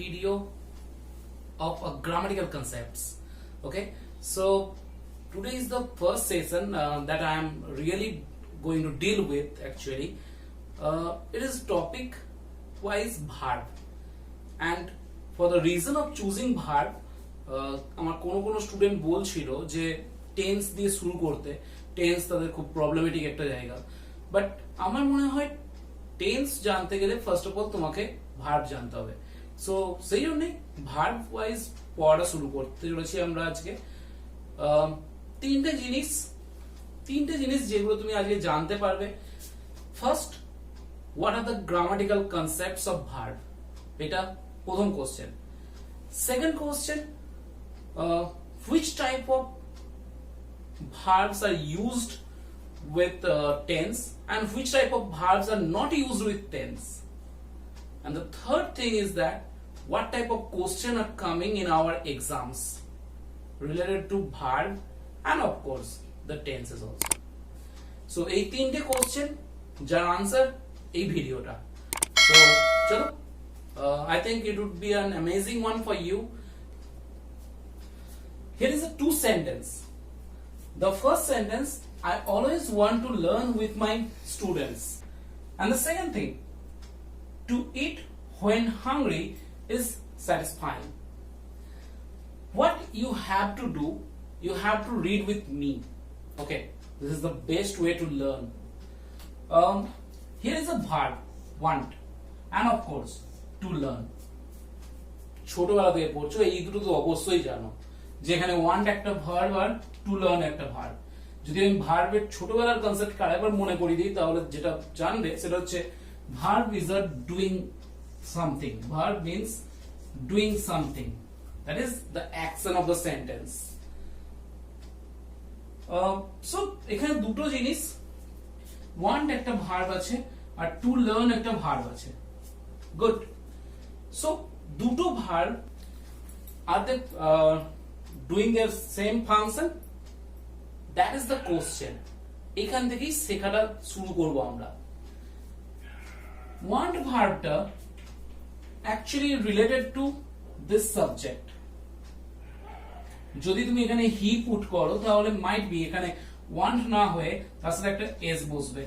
video of grammatical concepts. Okay, so today is the first session that I am really going to deal with. Actually, it is topic wise verb, and for the reason of choosing verb, আমার কোনো student বলছিল যে tense দিয়ে শুরু করতে, tense তাদের খুব problematic একটা জায়গা, বাট আমার মনে হয় টেন্স জানতে গেলে ফার্স্ট অফ অল তোমাকে ভার্ব জানতে হবে। সো সেই জন্যই ভার্ব ওয়াইজ পড়া শুরু করতে চলেছি আমরা আজকে। তিনটে জিনিস যেগুলো তুমি আজকে জানতে পারবে। First, what are the grammatical concepts of verb, এটা প্রথম question. Second question, which type of verbs are used with tense and which type of verbs are not used with tense. And the third thing is that what type of question are coming in our exams related to verb and of course the tenses also. So এই তিনটে question যার answer এই ভিডিওটা। So চলো, I think it would be an amazing one for you. Here is a two sentence. The first sentence, I always want to learn with my students. And the second thing, to eat when hungry is satisfying. What you have to do, you have to read with me. Okay, this is the best way to learn. Here is a verb, want, and of course, to learn. ছোটবেলা থেকে পড়ছো, এই দুটো তো অবশ্যই জানো, যেখানে want একটা ভার্ব আর টু লার্ন একটা ভার্ব। যদি আমি ভার্বের ছোটবেলার কনসেপ্ট আরেকবার মনে করিয়ে দিই, তাহলে যেটা জানবে সেটা হচ্ছে verb is a doing something. Verb means doing something, that is the action of the sentence. So এখানে দুটো জিনিস, ওয়ান্ট একটা ভার্ব আছে আর টু লার্ন একটা ভার্ব আছে। গুড। সো দুটো ভার্ব আর they doing their same function? That is the question. এখান থেকেই শেখাটা শুরু করব আমরা। Want ভার্বটা actually related to this subject. যদি তুমি এখানে he put করো তাহলে might be এখানে want না হয়ে তার সাথে একটা s বসবে,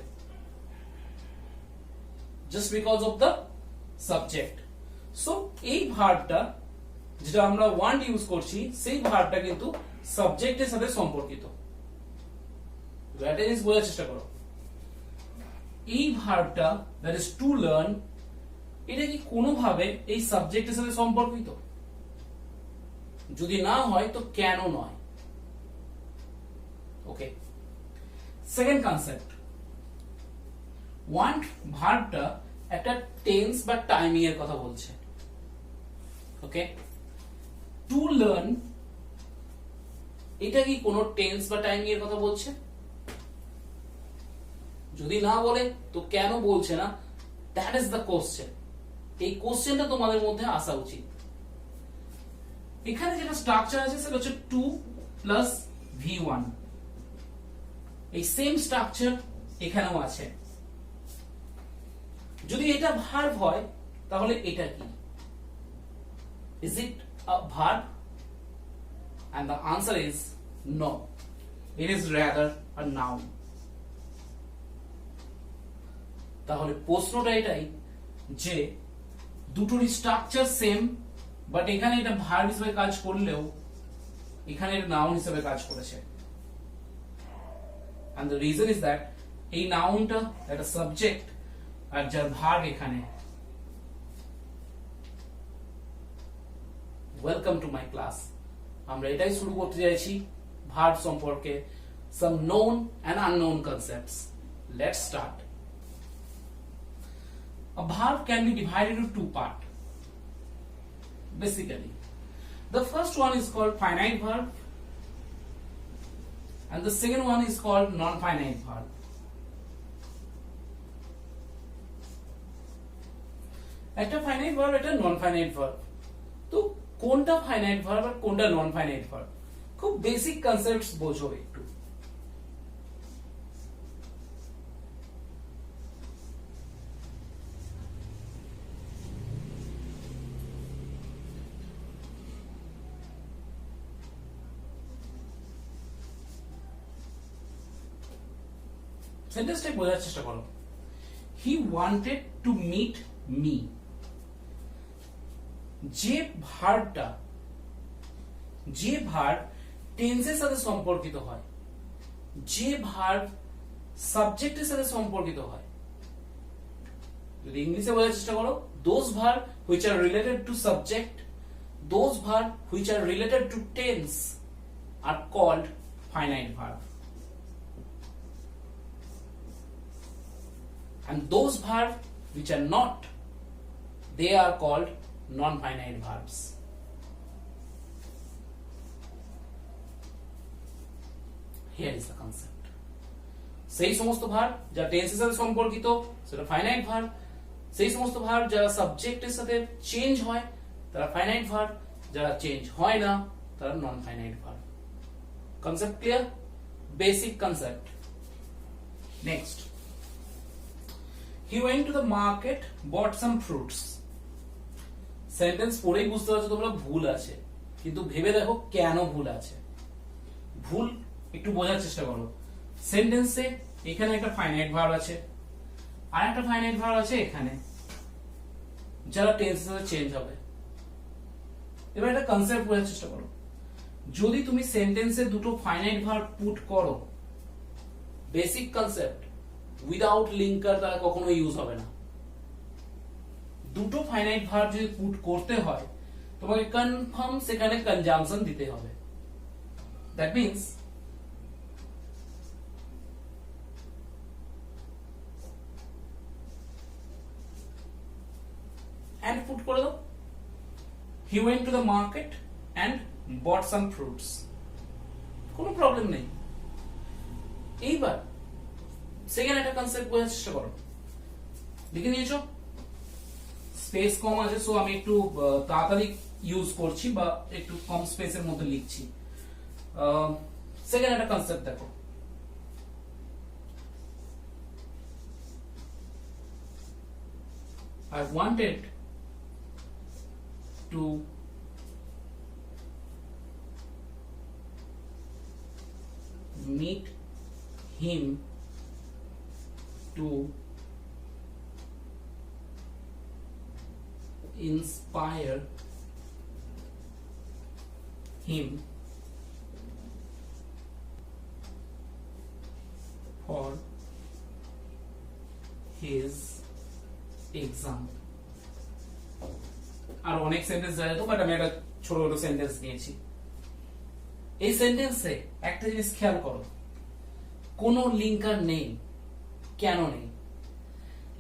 just because of the subject. So এই ভার্বটা যেটা আমরা ওয়ান্ট ইউজ করছি, সেই ভার্বটা কিন্তু সাবজেক্টের সাথে সম্পর্কিত। একটা জিনিস বোঝার চেষ্টা করো, এই ভার্বটা দ্যাট ইজ টু লার্ন, এটা কি কোনোভাবে এই সাবজেক্টের সাথে সম্পর্কিত? যদি না হয় তো কেন নয়? ওকে, সেকেন্ড কনসেপ্ট, ওয়ান্ট ভার্বটা একটা টেন্স বা টাইমিং এর কথা বলছে। ওকে, টু লার্ন এটা কি কোনো টেন্স বা টাইমিং এর কথা বলছে? যদি না বলে তো কেন বলছে না? That is the question. এই কোশ্চেনটা তোমাদের মধ্যে আসা উচিত। এখানে যেটা স্ট্রাকচার আছে সেটা হচ্ছে 2 প্লাস V1। এই সেম স্ট্রাকচার এখানেও আছে। যদি এটা ভার্ব হয় তাহলে এটা কি? Is it a verb? And the answer is no. It is rather a noun. তাহলে প্রশ্নটা এটাই যে দুটোরই স্ট্রাকচার সেম, বাট এখানে এটা ভার্ব হিসেবে কাজ করলেও এখানে এটা নাউন হিসেবে কাজ করেছে। And the reason is that এই নাউনটা একটা সাবজেক্ট আর যার ভার্ব এখানে। Welcome to my class. আমরা এটাই শুরু করতে চাইছি ভার্ব সম্পর্কে, some known and unknown concepts. Let's start. A verb can be divided into two parts. Basically, the first one is called finite verb and the second one is called non-finite verb. একটা finite verb, একটা নন finite verb. তো কোনটা finite verb আর কোনটা non finite verb, খুব basic concepts বোঝো একটু। সেন্টেন্সটা বোঝার চেষ্টা করো। He wanted to meet me. যে ভার্ব টেন্সের সাথে সম্পর্কিত হয়, যে ভার্ব সাবজেক্টের সাথে সম্পর্কিত হয়, যদি ইংলিশে বোঝার চেষ্টা করো, those verb which are related to subject, those verb which are related to tense are called finite verb, and those verb which are not, they are called non-finite verbs. Here is the concept. সেই সমস্ত verb যা টেন্সের সাথে সম্পর্কিত সেটা finite verb, সেই সমস্ত verb যারা সাবজেক্টের সাথে চেঞ্জ হয় তারা ফাইনাইট ভার্ব, যারা চেঞ্জ হয় না তারা non finite verb. Concept clear? Basic concept. Next, he went to the market, bought some fruits. Sentence পড়েই বুঝতে পারছো তোমরা ভুল আছে, কিন্তু ভেবে দেখো কেন ভুল আছে। ভুল একটু বোঝার চেষ্টা করো। সেন্টেন্সে এখানে একটা ফাইনাইট ভার্ব আছে আর একটা ফাইনাইট ভার্ব আছে এখানে, যারা টেন্সের সাথে চেঞ্জ হবে। এবার একটা কনসেপ্ট বোঝার চেষ্টা করো। যদি তুমি সেন্টেন্সে দুটো ফাইনাইট ভার্ব পুট করো, বেসিক কনসেপ্ট, উইদাউট লিঙ্কার তারা কখনো ইউজ হবে না। দুটো ফাইনাইট ভার্ব যদি পুট করতে হয় তোমাকে কনফার্ম সেখানে কনজাংশন দিতে হবে। দ্যাট মিন্স and put করে দাও, he went to the market and bought some fruits, কোনো প্রবলেম নেই। এইবার সেকেন্ড একটা কনসেপ্ট বোঝার চেষ্টা করো। লিখে নিয়েছো? স্পেস কম আছে, সো আমি একটু তাড়াতাড়ি ইউজ করছি বা একটু কম স্পেসের মধ্যে লিখছি। সেকেন্ড একটা কনসেপ্ট দেখো, I wanted to meet him to inspire him for his exam. আর অনেক সেন্টেন্স যায় তো, বাট আমি একটা ছোট ছোট সেন্টেন্স নিয়েছি। এই সেন্টেন্সে একটা জিনিস খেয়াল করো, কোনো লিঙ্কার নেই। কেন নেই?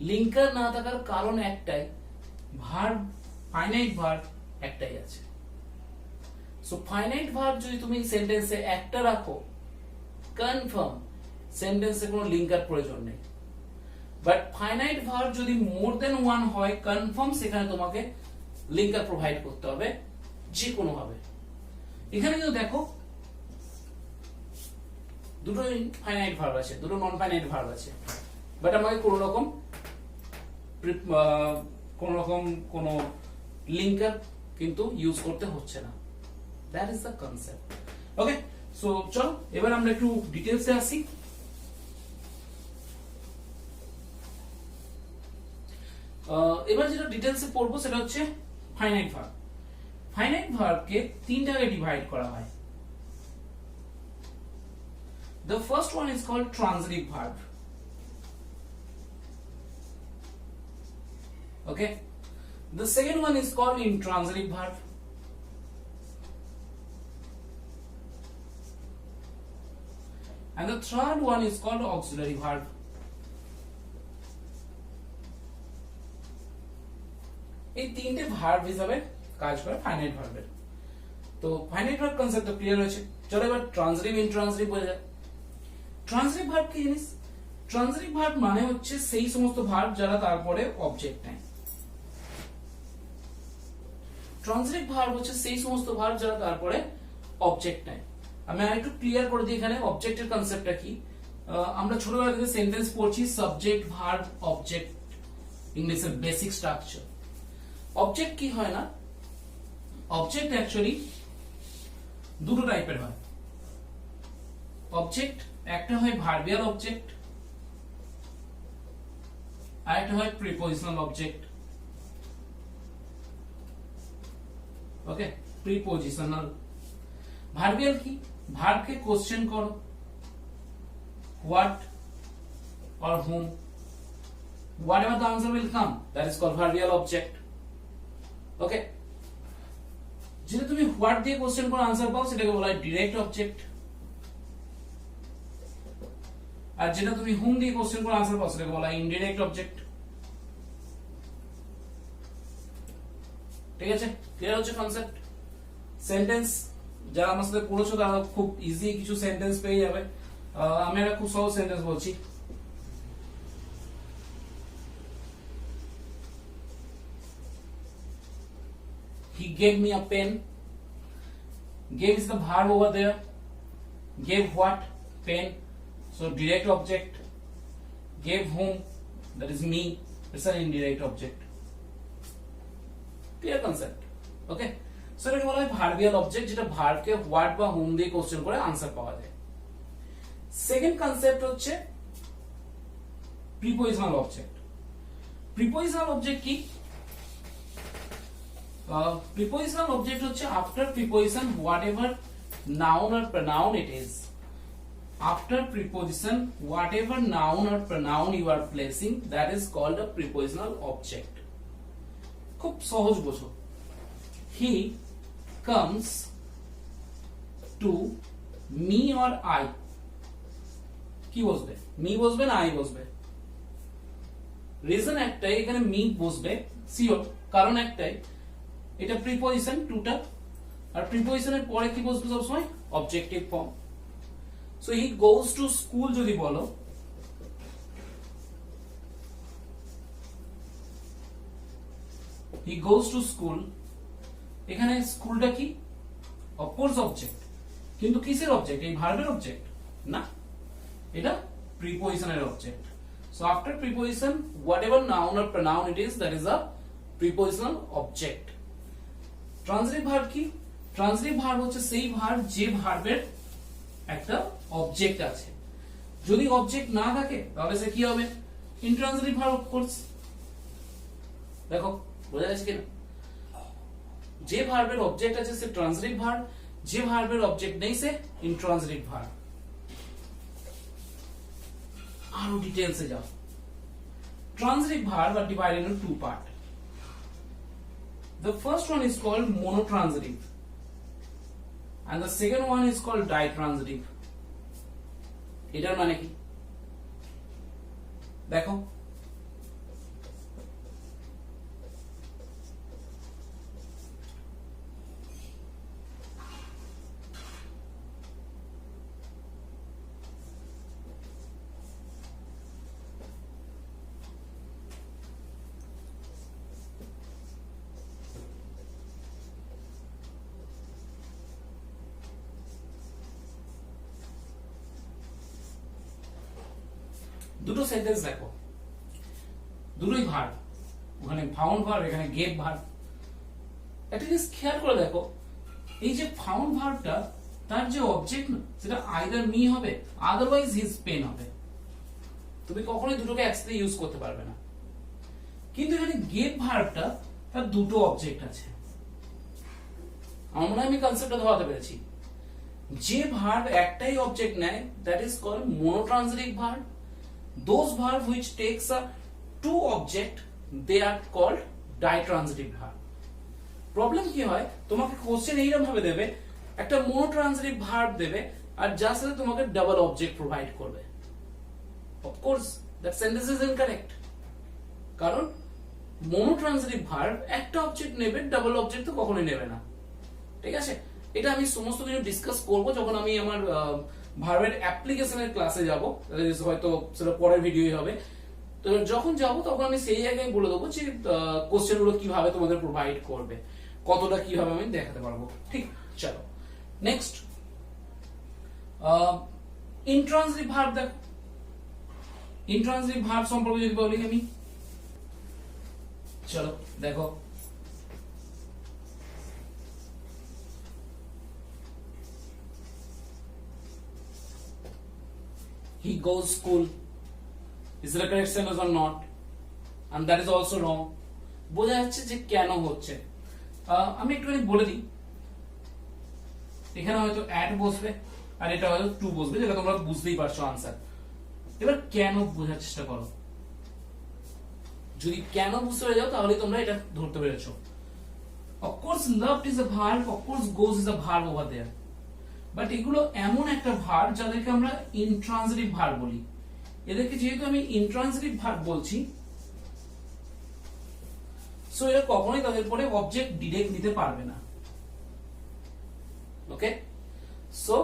লিঙ্কার না থাকার কারণ একটাই, ভার্ব, ফাইনাইট ভার্ব একটাই আছে। সো ফাইনাইট ভার্ব যদি তুমি সেন্টেন্সে একটা রাখো, কনফার্ম সেন্টেন্সে কোনো লিঙ্কার প্রয়োজন নেই। বাট ফাইনাইট ভার্ব যদি মোর দেন ওয়ান হয়, কনফার্ম সেখানে তোমাকে লিঙ্কার প্রোভাইড করতে হবে যে কোনো ভাবে। এখানে কিন্তু দেখো দুটো ফাইনাইট ভার্ব আছে, দুটো নন ফাইনাইট ভার্ব আছে, বাট আমাকে কোনো রকম কোনো লিঙ্কার কিন্তু ইউজ করতে হচ্ছে না। That is the concept. Okay, so চলো এবার আমরা একটু ডিটেলসে আসি। এবার যেটা ডিটেলসে পড়বো সেটা হচ্ছে ফাইনাইট ভার্ব। ফাইনাইট ভার্বকে তিন ভাগে ডিভাইড করা হয়। The first one is called transitive verb. Okay. The second one is called intransitive verb. And the third one is called auxiliary verb. এই তিনটে ভার্ব হিসাবে কাজ করে ফাইনাইট ভার্বের। তো ফাইনাইট ভার্ব কনসেপ্ট তো ক্লিয়ার হয়েছে। চলো এবার ট্রান্সিটিভ ইনট্রান্সিটিভ বোঝা যায়। ট্রান্সিটিভ ভার্ব কি জিনিস? ট্রান্সিটিভ ভার্ব মানে হচ্ছে সেই সমস্ত ভার্ব যারা তারপরে অবজেক্ট নেয়। ট্রান্সিটিভ ভার্ব হচ্ছে সেই সমস্ত ভার্ব যারা তারপরে অবজেক্ট নেয়। আমি আরেকটু ক্লিয়ার করে দিই এখানে অবজেক্টের কনসেপ্টটা কি। আমরা ছোটবেলা থেকে সেন্টেন্স পড়ছি সাবজেক্ট ভার্ব অবজেক্ট, ইংলিশের বেসিক স্ট্রাকচার। অবজেক্ট কি হয় না, অবজেক্ট অ্যাকচুয়ালি দুটো টাইপের হয়। অবজেক্ট একটা হয় ভার্বিয়াল অবজেক্ট আর একটা হয় প্রিপজিশনাল অবজেক্ট। ওকে, প্রিপজিশনাল। ভার্বিয়াল কি? ভার্বকে কোশ্চেন করো, what or whom, whatever the answer will come, that is called verbial object. Okay, যেটা তুমি হোয়াট দিয়ে কোশ্চেন করে আনসার পাও সেটাকে বলা হয় ডিরেক্ট অবজেক্ট, আর যেটা তুমি হুম দিয়ে কোশ্চেন করে আনসার পাও সেটাকে বলা হয় ইনডিরেক্ট অবজেক্ট। ঠিক আছে, ক্লিয়ার হচ্ছে কনসেপ্ট? সেন্টেন্স যারা আমার সাথে পড়েছো তারা খুব ইজি কিছু সেন্টেন্স পেয়ে যাবে। আমি একটা খুব সহজ সেন্টেন্স বলছি। He gave me a pen. Gave is the verb over there. Gave what? Pen. So direct object. Gave whom? That is me. It's an indirect object. Clear concept? Okay. So এটাকে বলা হয় ভার্বিয়াল object, যেটা ভার্বকে what বা হুম দিয়ে question করে answer পাওয়া যায়। Second concept হচ্ছে প্রিপজিশনাল অবজেক্ট। প্রিপজিশনাল অবজেক্ট কি? Prepositional object হচ্ছে after preposition whatever noun or pronoun it is. After preposition whatever noun or pronoun you are placing, that is called a prepositional object. খুব সহজ বোঝো। He comes to me or I, কি বসবে? me বসবে না I বসবে? Reason একটাই, এখানে me বসবে সিওর, কারণ একটাই, এটা প্রিপজিশন টুটা, আর প্রিপজিশনের পরে কি বসবে সবসময়? Objective form. So he goes to school যদি বলো, হি গোজ টু স্কুল, এখানে স্কুলটা কি? অফকোর্স অবজেক্ট, কিন্তু কিসের অবজেক্ট? এই ভার্বের অবজেক্ট না, এটা প্রিপজিশনের object. So after preposition whatever noun or pronoun it is, that is a prepositional object. Transitive verb কি? ট্রান্সিটিভ ভার্ব হচ্ছে সেই ভার্ব যে ভার্বের একটা অবজেক্ট আছে। যদি অবজেক্ট না থাকে তাহলে সে কি হবে? Intransitive verb of course. দেখো বোঝা যাচ্ছে কিনা? যে ভার্বের অবজেক্ট আছে সে ট্রান্সিটিভ ভার্ব, যে ভার্বের অবজেক্ট নেই সে ইনট্রান্সিটিভ ভার্ব। আরো ডিটেইলসে যাও। Transitive verb are divided into two part. The first one is called monotransitive and the second one is called ditransitive. এটার মানে কি? দেখো, দুটো সেন্টেন্স দেখো, দুটোই ভার্ব, ওখানে ফাউন্ড ভার্ব, এখানে গেভ ভার্ব। একটা জিনিস খেয়াল করে দেখো, এই যে ফাউন্ড ভার্বটা তার যে অবজেক্ট না সেটা আইদার মি হবে, আদারওয়াইজ হিজ পেন হবে। তুমি কখনোই দুটোকে একসাথে ইউজ করতে পারবে না। কিন্তু এখানে গেভ ভার্বটা তার দুটো অবজেক্ট আছে। আমার মনে হয় আমি কনসেপ্টটা ধরাতে পেরেছি। যে ভার্ব একটাই অবজেক্ট নেয় that is called monotransitive verb. Those verb which takes a two object they are called ditransitive verb. Problem কি হয়, তোমাকে কোশ্চেন এইরকম ভাবে দেবে, একটা monotransitive verb দেবে আর যার সাথে তোমাকে ডাবল অবজেক্ট প্রোভাইড করবে। Of course that sentence is incorrect, কারণ monotransitive verb একটা অবজেক্ট নেবে, ডাবল অবজেক্ট তো কখনোই নেবে না। ঠিক আছে, এটা আমি সমস্ত কিছু ডিসকাস করব যখন আমি আমার ভার্বের অ্যাপ্লিকেশনের ক্লাসে যাব, হয়তো সেটা পরের ভিডিওই হবে। তো যখন যাব তখন আমি সেই জায়গায় বলে দেবো যে কোশ্চেনগুলো কিভাবে তোমাদের প্রোভাইড করবে, কতটা কিভাবে আমি দেখাতে পারবো। ঠিক, চলো নেক্সট ইনট্রান্সিটিভ ভার্ব দেখো। ইনট্রান্সিটিভ ভার্ব সম্পর্কে যদি বলি আমি, চলো দেখো, he goes school, is it a correct sentence or not? and that is also wrong. বোঝা যাচ্ছে যে কেন হচ্ছে। আমি একটুখানি বলে দিই, এখানে হয়তো at বসবে আর এটা হয়তো to বসবে, যেটা তোমরা বুঝতেই পারছো আনসার। এবার কেন বোঝার চেষ্টা করো, যদি কেন বুঝতে পেরে যাও তাহলে তোমরা এটা ধরতে পেরেছো। Of course loved is a verb, of course goes is a verb over there, but এগুলো এমন একটা ভার্ব যাদেরকে আমরা ইনট্রানজিটিভ ভার্ব বলি। এদেরকে যেহেতু আমি ইনট্রানজিটিভ ভার্ব বলছি, সো এরা কখনোই তাদের পরে অবজেক্ট ডিরেক্ট নিতে পারবে না। ওকে, সো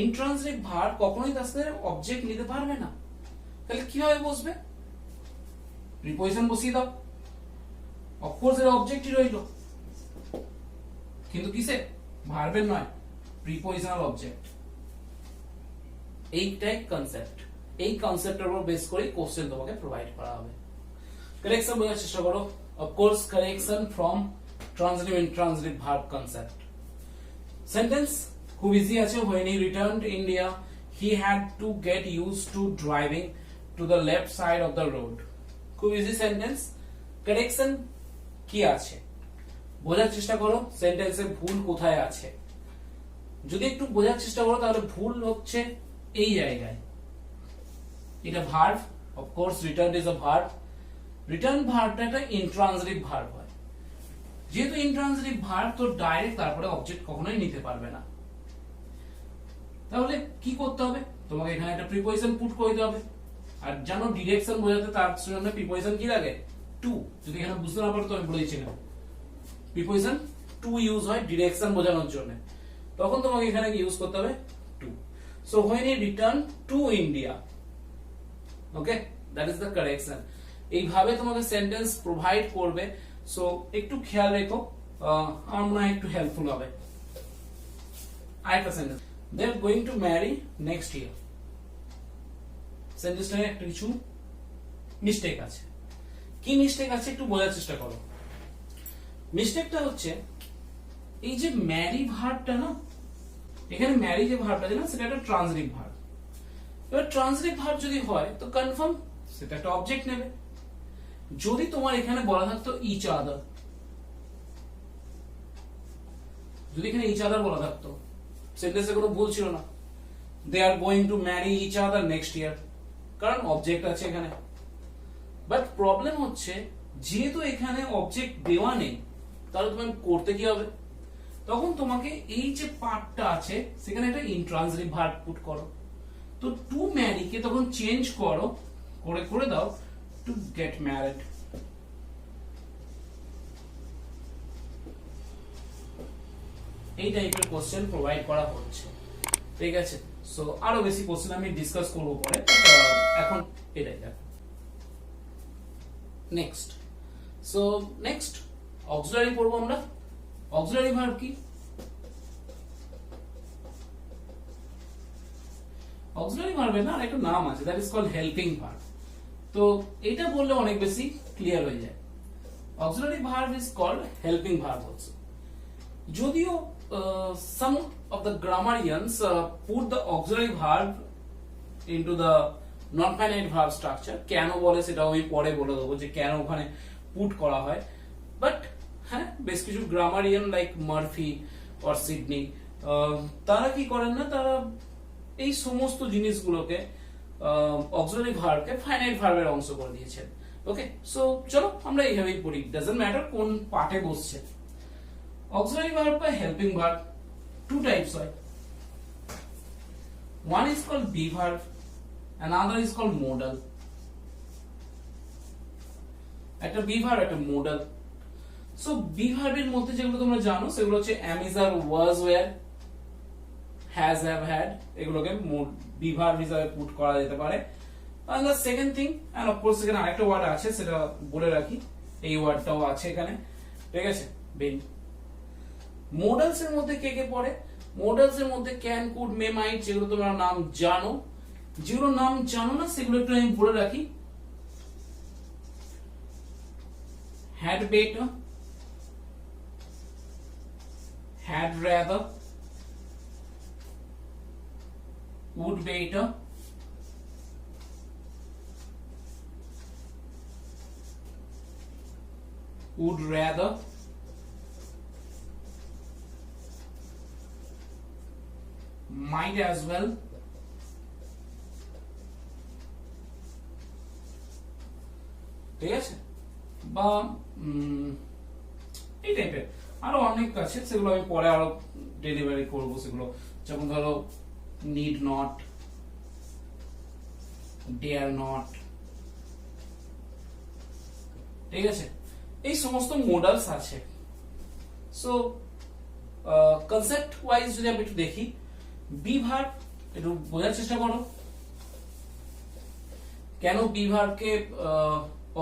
ইনট্রানজিটিভ ভার্ব কখনোই তার সাথে অবজেক্ট নিতে পারবে না। তাহলে কিভাবে বসবে? প্রিপজিশন বসিয়ে দাও। অফকোর্স এর অবজেক্টই রইল, কিন্তু কিসে? ভার্বের নয়, প্রিপজিশনাল অবজেক্ট। এইটাই কনসেপ্ট, এই কনসেপ্টের উপর বেস করে কোশ্চেন তোমাকে প্রোভাইড করা হবে। কারেকশন বোঝার চেষ্টা করো। Of course correction from transitive intransitive verb concept. Sentence খুব ইজি আছে। when he returned India he had to get used to driving to the left side of the road. খুব ইজি সেন্টেন্স। কারেকশন কি আছে বোঝার চেষ্টা করো, সেন্টেন্সে ভুল কোথায় আছে। যদি একটু বোঝার চেষ্টা করো তাহলে ভুল হচ্ছে এই জায়গায়। এটা verb, of course return is a verb. Return ভার্বটা একটা ইনট্রানজিটিভ ভার্ব হয়। যেহেতু ইনট্রানজিটিভ ভার্ব তো ডাইরেক্ট তারপরে অবজেক্ট কখনোই নিতে পারবে না। তাহলে কি করতে হবে? তোমাকে এখানে একটা প্রিপজিশন পুট করতে হবে। আর জানো ডিরেকশন বোঝাতে তার জন্য প্রিপজিশন কি লাগে? টু। যদি এখানে বুঝতে না পারো তো আমি বলেছি না, প্রিপজিশন টু ইউজ হয় ডিরেকশন বোঝানোর জন্য। তখন তোমাকে এখানে কি ইউজ করতে হবে? To. So when he returned to India, okay, that is the correction. এইভাবে তোমাকে সেন্টেন্স প্রোভাইড করবে। সো একটু খেয়াল রেখো, আমার মনে হয় একটু হেল্পফুল হবে। আরেকটা sentence, they are going to marry next year। সেন্টেন্সটায় একটা কিছু মিস্টেক আছে। কি মিস্টেক আছে একটু বোঝার চেষ্টা করো। মিস্টেকটা হচ্ছে এই যে ম্যারি ভার্বটা না, এখানে ম্যারি যে ভার্বটা আছে না সেটা একটা ট্রান্সিটিভ ভার্ব। এবার ট্রান্সিটিভ ভার্ব যদি হয় তো কনফার্ম সেটা একটা অবজেক্ট নেবে। যদি তোমার এখানে বলা থাকতো ইচ আদার, যদি এখানে ইচ আদার বলা থাকতো সেন্টেন্সে কোনো ভুল ছিল না। They are going to marry each other next year, কারণ অবজেক্ট আছে এখানে। বাট প্রবলেম হচ্ছে যেহেতু এখানে অবজেক্ট দেওয়া নেই, তাহলে তোমাকে করতে কি হবে? তখন তোমাকে এই যে পার্টটা আছে সেখানে একটা ইনট্রানজিটিভ ভার্ব পুট করো। তো টু ম্যারি কে তখন চেঞ্জ করো, করে দাও টু গেট ম্যারিড। এই টাইপের কোশ্চেন প্রোভাইড করা হচ্ছে, ঠিক আছে? সো আরো বেশি কোশ্চেন আমি ডিসকাস করবো পরে, এখন এটাই দেখো। নেক্সট, সো নেক্সট অক্সিলারি পড়বো আমরা। অক্সিলারি ভার্ব কি? অক্সিলারি ভার্বের না একটা নাম আছে, that is called helping verb. তো এটা বললে অনেক বেশি ক্লিয়ার হয়ে যায়। Auxiliary verb is called helping verb also. যদিও some of the grammarians put the auxiliary verb into the non-finite verb structure। কেন বলে সেটা আমি পরে বলে দেবো যে কেন ওখানে পুট করা হয়। বাট হ্যাঁ, বেশ কিছু গ্রামারিয়ান লাইক মার্ফি অর সিডনি তারা কি করেন না, তারা এই সমস্ত জিনিসগুলোকে অক্সিলারি ভার্বকে ফাইনাইট ভার্বের অংশ করে দিয়েছেন। ওকে, সো চলো আমরা এইভাবেই পড়ি, ডাজন্ট ম্যাটার কোন পার্টে বসছে। Auxiliary verb by helping verb two types হয়। One is called be verb, another is called modal। একটা be verb একটা modal। So be verb এর মধ্যে যেগুলো তোমরা জানো সেগুলো হচ্ছে am is are was were has have had, এগুলোকে be verb হিসেবে পুট করা যেতে পারে। And the second thing, and of course এখানে আরেকটা ওয়ার্ড আছে সেটা বলে রাখি, এই ওয়ার্ডটাও আছে এখানে, ঠিক আছে? been। মোডালস এর মধ্যে কে কে পড়ে? মোডালস এর মধ্যে ক্যান, কুড, মে, মাইট, যেগুলো তোমরা নাম জানো। যেগুলো নাম জানো না সেগুলো একটু আমি বলে রাখি। had better, had rather, would better, would rather, might as well, ঠিক আছে, বা এই টাইপের আরো অনেক আছে, সেগুলো আমি পরে আরো ডেলিভারি করবো। সেগুলো যেমন ধরো নিড নট, ডেয়ার নট, ঠিক আছে, এই সমস্ত মোডালস আছে। সো কনসেপ্ট ওয়াইজ যদি আমি একটু দেখি, বি ভার্ব একটু বোঝার চেষ্টা করো, কেন বি ভার্বকে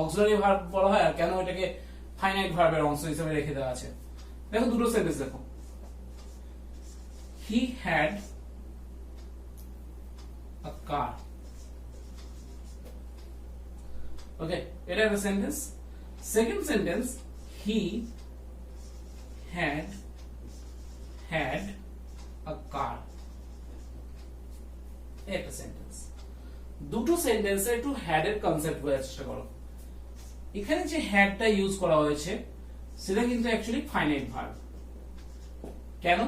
অক্সিলারি ভার্ব বলা হয় আর কেন এটাকে ফাইনাইট ভার্বের অংশ হিসেবে রেখে দেওয়া আছে। দেখো দুটো সেন্টেন্স দেখো, হি হ্যাড আ কার, ওকে, এটা একটা sentence. Second sentence, he had a car, একটা সেন্টেন্স। দুটো সেন্টেন্সে একটু হ্যাড এর কনসেপ্ট বোঝার চেষ্টা করো। এখানে যে হ্যাডটা ইউজ করা হয়েছে সেটা কিন্তু অ্যাকচুয়ালি ফাইনাইট ভার্ব। কেন?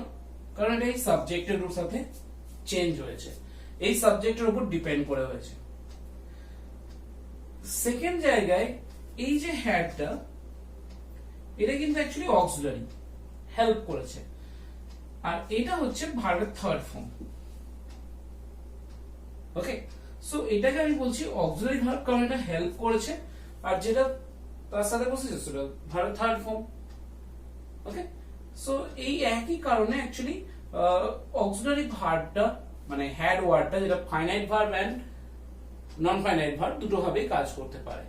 কারণ এটা এই সাবজেক্টের সাথে চেঞ্জ হয়েছে, এই সাবজেক্টের উপর ডিপেন্ড করে হয়েছে। সেকেন্ড জায়গায় এই যে হ্যাডটা, এটা কিন্তু অ্যাকচুয়ালি অক্সিলারি, হেল্প করেছে, আর এটা হচ্ছে ভার্বের থার্ড ফর্ম। ওকে, সো এটাকে আমি বলছি অক্সিলারি ভার্ব কারণ এটা হেল্প করেছে, আর যেটা তার সাথে বসেছে সেটা ভার্বের থার্ড ফর্ম। ওকে, সো এই একই কারণে অ্যাকচুয়ালি অক্সিলারি ভার্বটা মানে হ্যাড ওয়ার্ডটা, যেটা finite verb and non finite verb দুটো ভাবেই কাজ করতে পারে।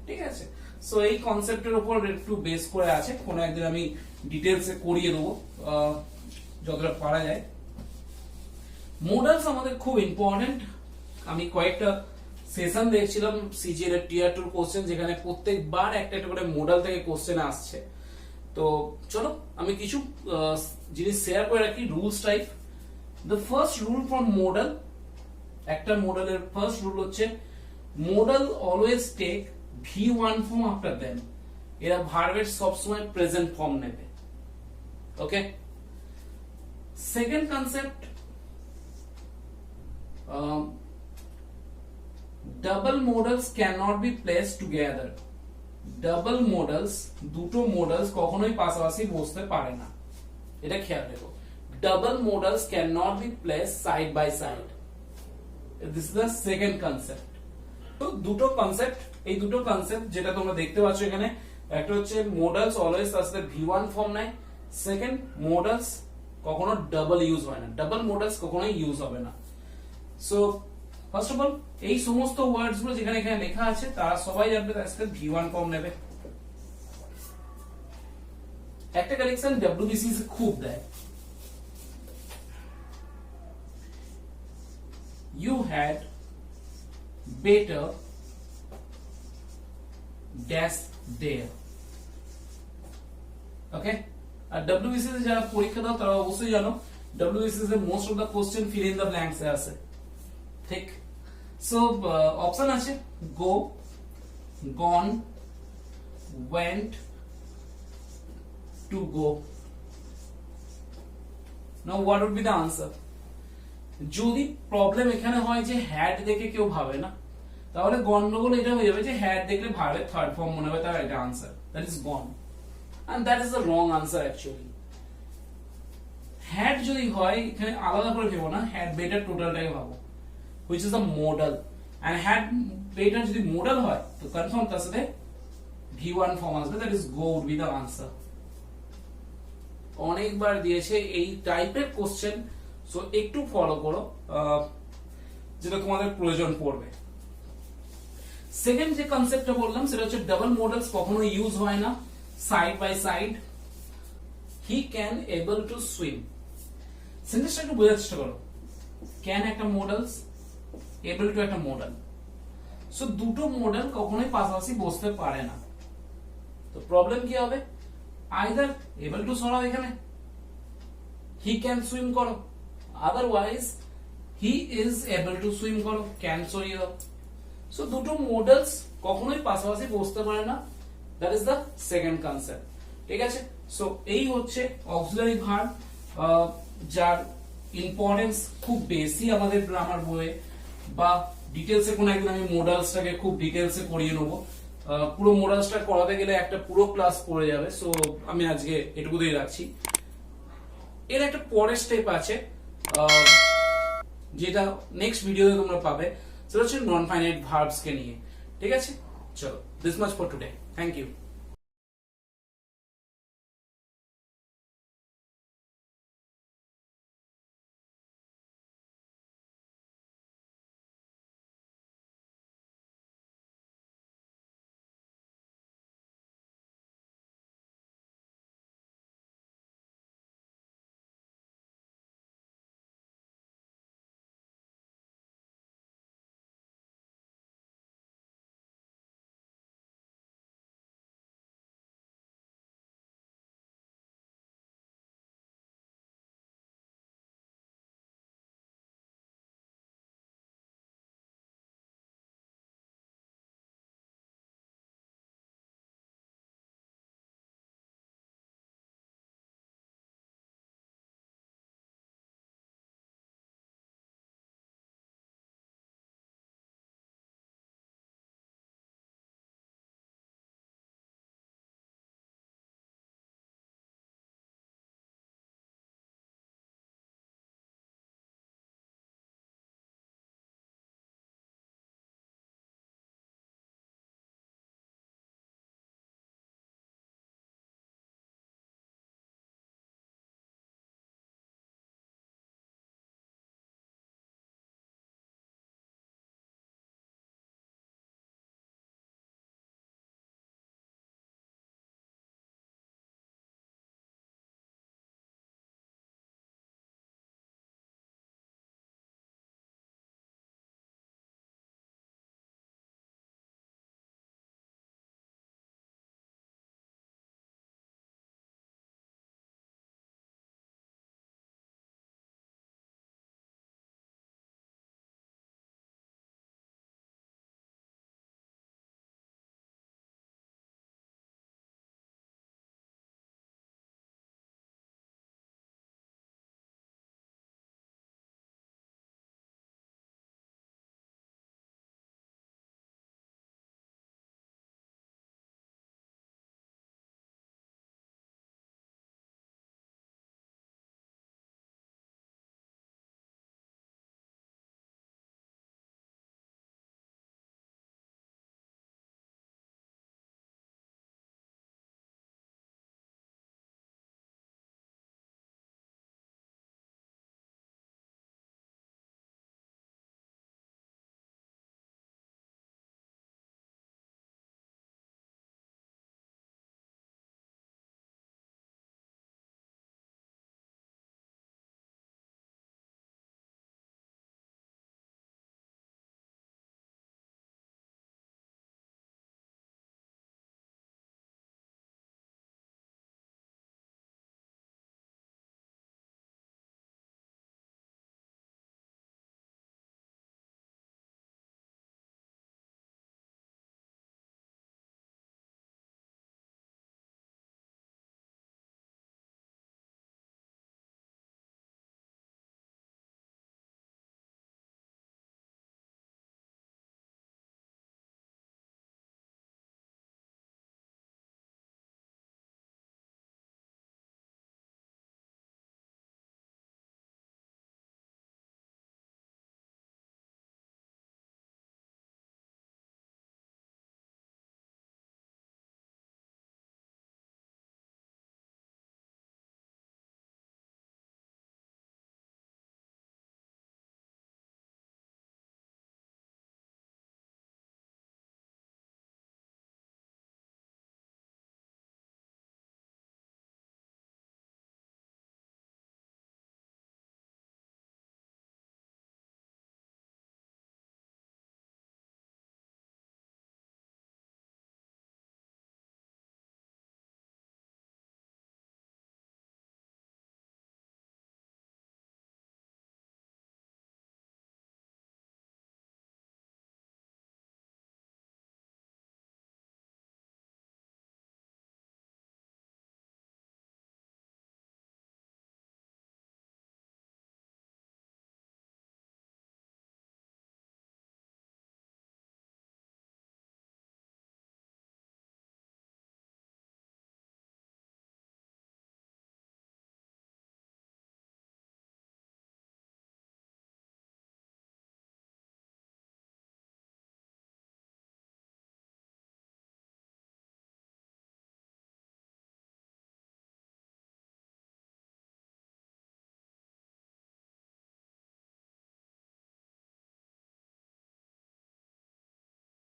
ঠিক আছে, সো এই কনসেপ্টের উপর একটু বেস করে আছে, কোনো একদিন আমি ডিটেলসে করিয়ে দেবো যতটা পারা যায়। মোডালস আমাদের খুব ইম্পর্টেন্ট। আমি কয়েকটা সেশন দেখছিলাম সিজিএল এর টিয়ার 2 কোশ্চেন, যেখানে প্রত্যেকবার একটা একটা করে মোডাল থেকে কোশ্চেন আসছে। তো চলো আমি কিছু জিনিস শেয়ার করে রাখি, rules type. The first rule for modal, একটা মোডালের ফার্স্ট রুল হচ্ছে modal always take V1 form after them. এরা ভার্বের সবসময় প্রেজেন্ট ফর্ম নেবে। Okay, second concept, double modals can not be placed together. Double modals, দুটো মোডালস কখনোই পাশাপাশি বসতে পারে না, এটা খেয়াল রেখো। Double modals can not be placed side by side. This is the second concept. তো দুটো কনসেপ্ট, এই দুটো কনসেপ্ট যেটা তোমরা দেখতে পাচ্ছ এখানে, একটা হচ্ছে মোডালস অলওয়েজ তার সাথে V1 ফর্ম নেয়, সেকেন্ড মোডালস কখনো ডাবল ইউজ হয় না, ডাবল মোডালস কখনোই ইউজ হবে না। সো ফার্স্ট অফ অল এই সমস্ত ওয়ার্ডস গুলো যেখানে এখানে লেখা আছে তারা সবাই জানবে তার সাথে V1 ফর্ম নেবে। একটা কালেকশন WBCS খুব দেয়, you had better dash there. Okay, R WBCS এ যারা পরীক্ষা দাও তারা অবশ্যই জানো WBCS এ most of the question fill in the blanks এ আছে। ঠিক, সো অপশন আছে go, gone, went, to go. Now what would be the answer? যদি প্রবলেম এখানে হয় যে হ্যাড দেখে কেউ ভাবে না, তাহলে গন্ডগোল এটা হয়ে যাবে যে হ্যাড দেখলে ভার্বের থার্ড ফর্ম মনে হবে, তার এটা answer, that is gone, and that is the wrong answer actually. Had যদি হয় এখানে আলাদা করে ভেবো না, হ্যাড বেটার টোটালটাকে ভাবো, which is the model, and had better যদি মডেল হয় তো কনফার্ম তার সাথে V1 ফর্ম আসবে, that is go would be the answer. অনেকবার দিয়েছে এই টাইপের কোশ্চেন, সো একটু ফলো করো যেটা তোমাদের প্রয়োজন পড়বে। সেকেন্ড যে কনসেপ্টটা বললাম সেটা হচ্ছে ডাবল মডেলস কখনো ইউজ হয় না side by side. He can able to swim, সেন্টেন্সটা একটু বোঝার চেষ্টা করো। ক্যান একটা মডেলস, এবল টু একটা মডেল, সো দুটো মডেল কখনোই পাশাপাশি বসতে পারে না। তো প্রবলেম কি হবে? আইদার এবল টু সরাও এখানে, হি ক্যান সুইম করো, otherwise he is able to swim করো, ক্যান সরিয়ে দাও। সো দুটো মডেলস কখনোই পাশাপাশি বসতে পারে না, that is the second concept. ঠিক আছে, সো এই হচ্ছে অক্সিলারি ভার্ব, যার ইম্পর্টেন্স খুব বেশি আমাদের গ্রামার বইয়ে, বা ডিটেলসে কোনো একদিন আমি মোডালসটাকে খুব ডিটেলসে করিয়ে নেবো। পুরো মোডালসটা করাতে গেলে একটা পুরো ক্লাস পড়ে যাবে, সো আমি আজকে এটুকুতেই রাখছি। এর একটা পরের স্টেপ আছে যেটা নেক্সট ভিডিওতে তোমরা পাবে, সেটা হচ্ছে নন ফাইনাইট ভার্বস কে নিয়ে। ঠিক আছে, চলো, this much for today, thank you.